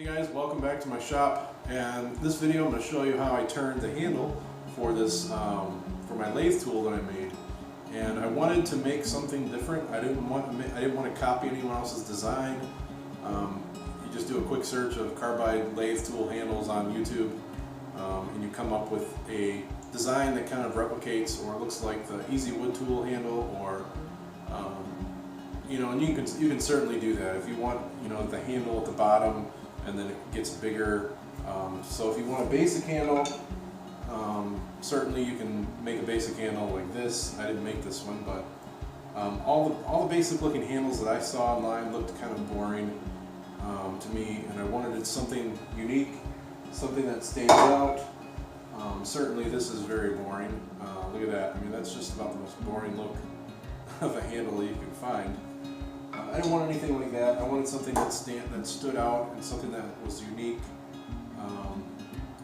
Hey guys, welcome back to my shop, and this video I'm going to show you how I turned the handle for this for my lathe tool that I made. And I wanted to make something different. I didn't want to copy anyone else's design. You just do a quick search of carbide lathe tool handles on YouTube, and you come up with a design that kind of replicates or looks like the easy wood tool handle, or you know, and you can certainly do that if you want. You know, the handle at the bottom, and then it gets bigger. So if you want a basic handle, certainly you can make a basic handle like this. I didn't make this one, but all the basic looking handles that I saw online looked kind of boring to me, and I wanted something unique, something that stands out. Certainly this is very boring. Look at that. I mean, that's just about the most boring look of a handle that you can find. I didn't want anything like that. I wanted something that stood out and something that was unique.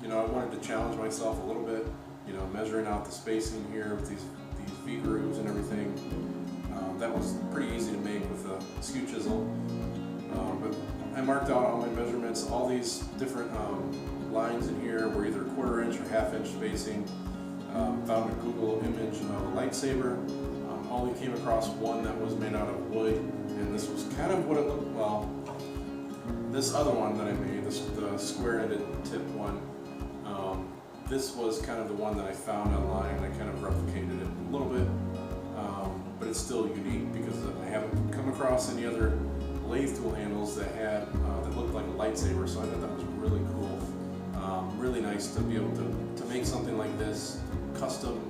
You know, I wanted to challenge myself a little bit. You know, measuring out the spacing here with these V-grooves and everything. That was pretty easy to make with a skew chisel. But I marked out all my measurements. All these different lines in here were either 1/4 inch or 1/2 inch spacing. Found a Google image of a lightsaber. Only came across one that was made out of wood, and this was kind of what it looked. Well, this other one that I made, the square-ended tip one, this was kind of the one that I found online, and I kind of replicated it a little bit, but it's still unique because I haven't come across any other lathe tool handles that had that looked like a lightsaber. So I thought that was really cool, really nice to be able to make something like this custom.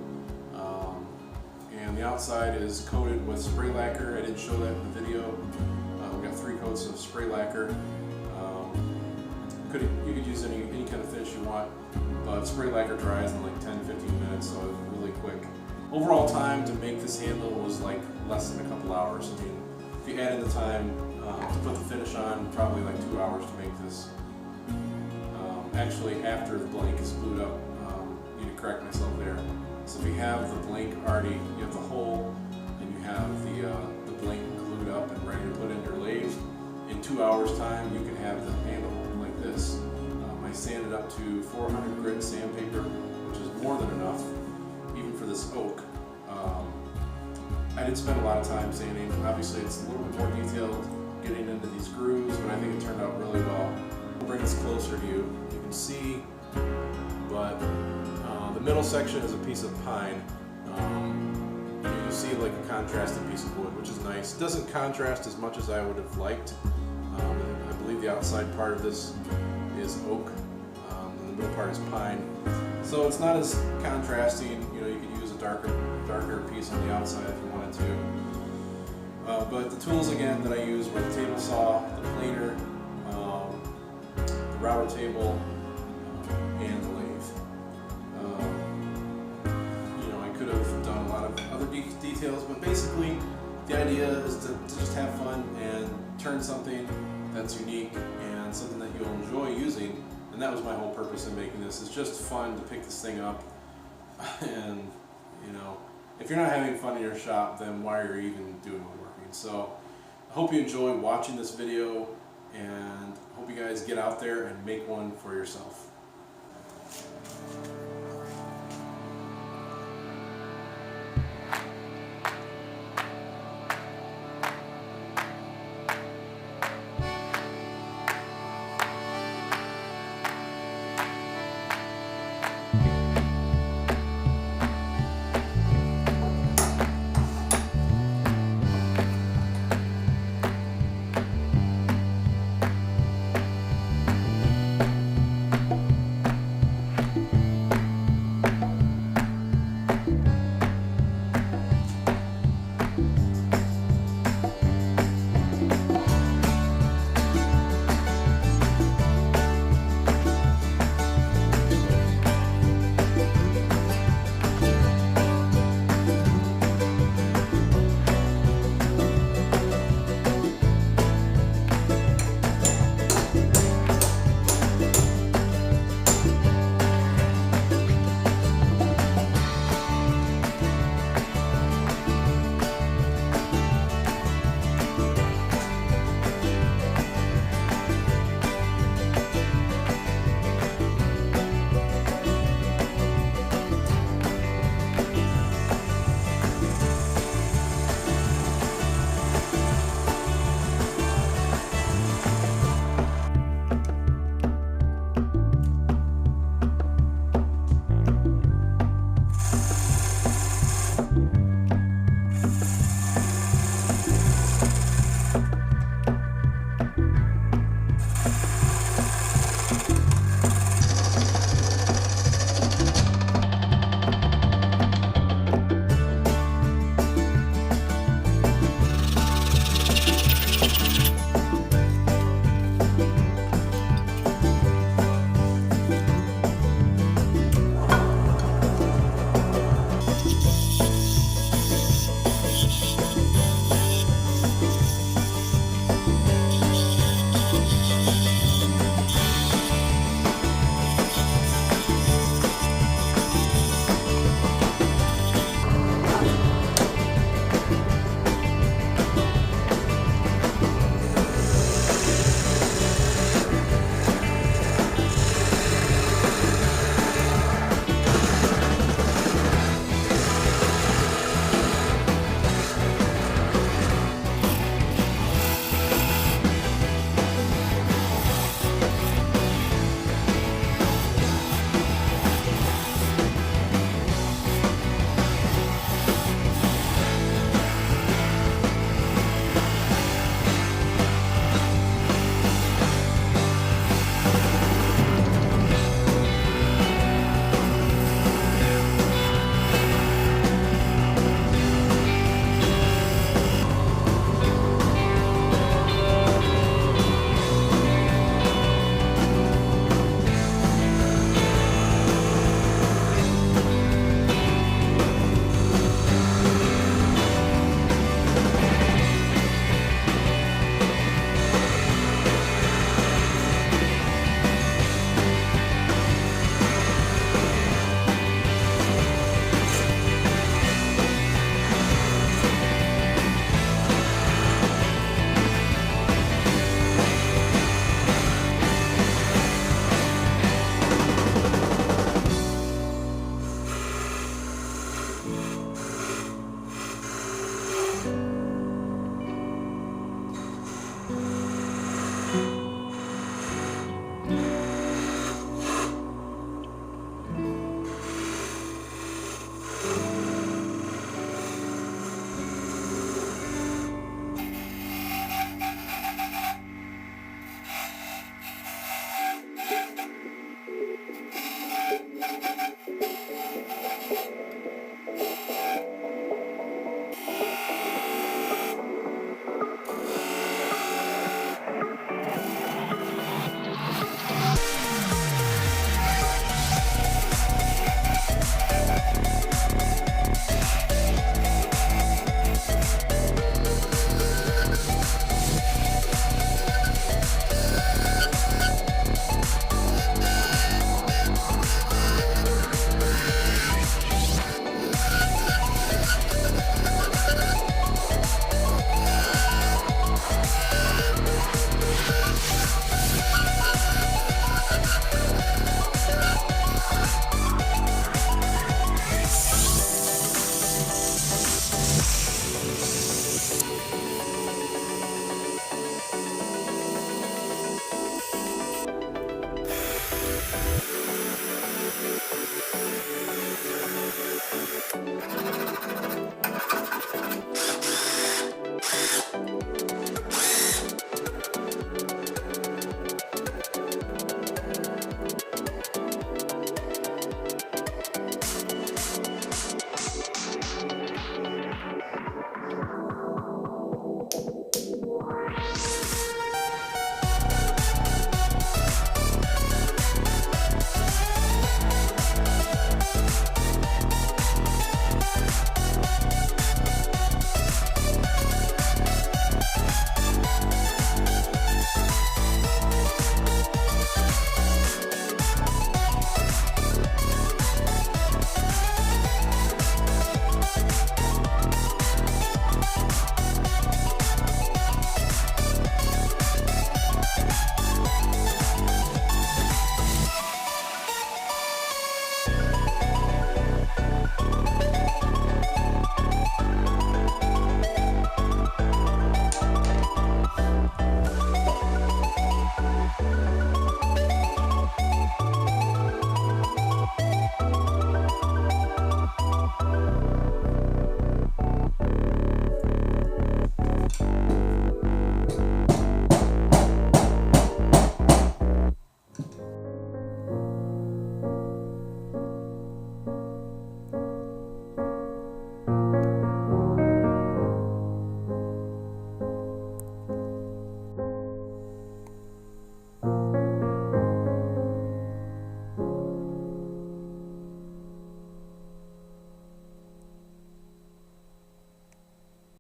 And the outside is coated with spray lacquer. I didn't show that in the video. We got 3 coats of spray lacquer. You could use any kind of finish you want, but spray lacquer dries in like 10-15 minutes, so it's really quick. Overall time to make this handle was like less than a couple hours. I mean, if you add in the time to put the finish on, probably like 2 hours to make this. Actually, after the blank is glued up, I need to correct myself there. So if you have the blank already, you have the hole, and you have the blank glued up and ready to put in your lathe, in 2 hours time you can have the handle like this. I sanded up to 400 grit sandpaper, which is more than enough, even for this oak. I did spend a lot of time sanding. Obviously it's a little bit more detailed getting into these grooves, but I think it turned out really well. I'll bring this closer to you. You can see, but the middle section is a piece of pine. You see like a contrasted piece of wood, which is nice. It doesn't contrast as much as I would have liked. I believe the outside part of this is oak, and the middle part is pine. So it's not as contrasting. You know, you could use a darker piece on the outside if you wanted to. But the tools again that I used were the table saw, the planer, the router table, and the lathe. You know, I could have done a lot of other details, but basically the idea is to just have fun and turn something that's unique and something that you'll enjoy using. And that was my whole purpose in making this. It's just fun to pick this thing up. And you know, if you're not having fun in your shop, then why are you even doing woodworking? So I hope you enjoy watching this video, and hope you guys get out there and make one for yourself.